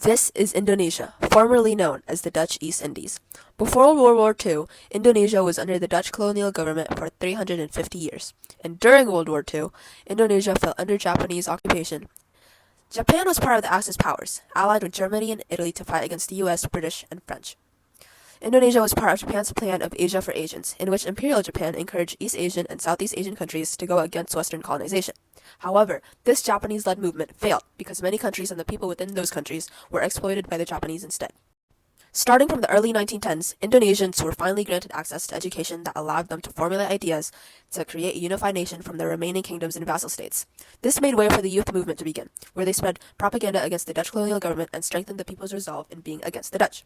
This is Indonesia, formerly known as the Dutch East Indies. Before World War II, Indonesia was under the Dutch colonial government for 350 years, and during World War II, Indonesia fell under Japanese occupation. Japan was part of the Axis powers, allied with Germany and Italy to fight against the US, British, and French. Indonesia was part of Japan's plan of Asia for Asians, in which Imperial Japan encouraged East Asian and Southeast Asian countries to go against Western colonization. However, this Japanese-led movement failed because many countries and the people within those countries were exploited by the Japanese instead. Starting from the early 1910s, Indonesians were finally granted access to education that allowed them to formulate ideas to create a unified nation from the remaining kingdoms and vassal states. This made way for the youth movement to begin, where they spread propaganda against the Dutch colonial government and strengthened the people's resolve in being against the Dutch.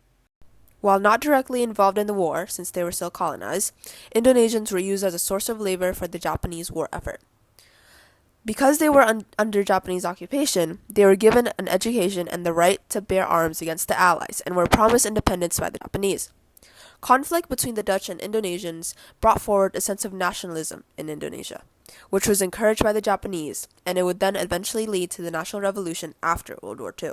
While not directly involved in the war, since they were still colonized, Indonesians were used as a source of labor for the Japanese war effort. Because they were under Japanese occupation, they were given an education and the right to bear arms against the Allies and were promised independence by the Japanese. Conflict between the Dutch and Indonesians brought forward a sense of nationalism in Indonesia, which was encouraged by the Japanese, and it would then eventually lead to the national revolution after World War II.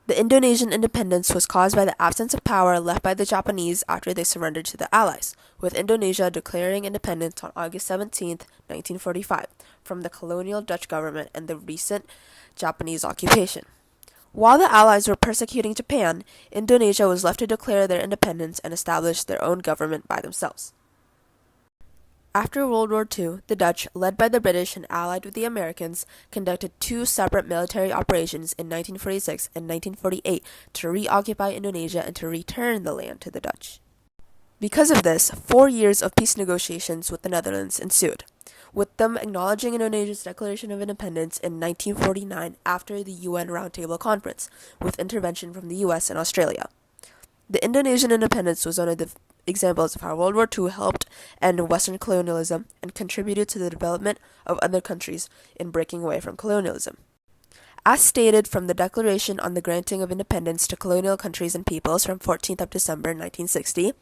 The Indonesian independence was caused by the absence of power left by the Japanese after they surrendered to the Allies, with Indonesia declaring independence on August 17, 1945, from the colonial Dutch government and the recent Japanese occupation. While the Allies were persecuting Japan, Indonesia was left to declare their independence and establish their own government by themselves. After World War II, the Dutch, led by the British and allied with the Americans, conducted two separate military operations in 1946 and 1948 to reoccupy Indonesia and to return the land to the Dutch. Because of this, 4 years of peace negotiations with the Netherlands ensued, with them acknowledging Indonesia's Declaration of Independence in 1949 after the UN Roundtable Conference, with intervention from the US and Australia. The Indonesian independence was one of the examples of how World War II helped end Western colonialism and contributed to the development of other countries in breaking away from colonialism. As stated from the Declaration on the Granting of Independence to Colonial Countries and Peoples from 14th of December 1960,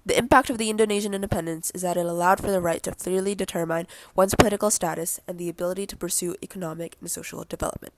the impact of the Indonesian independence is that it allowed for the right to freely determine one's political status and the ability to pursue economic and social development.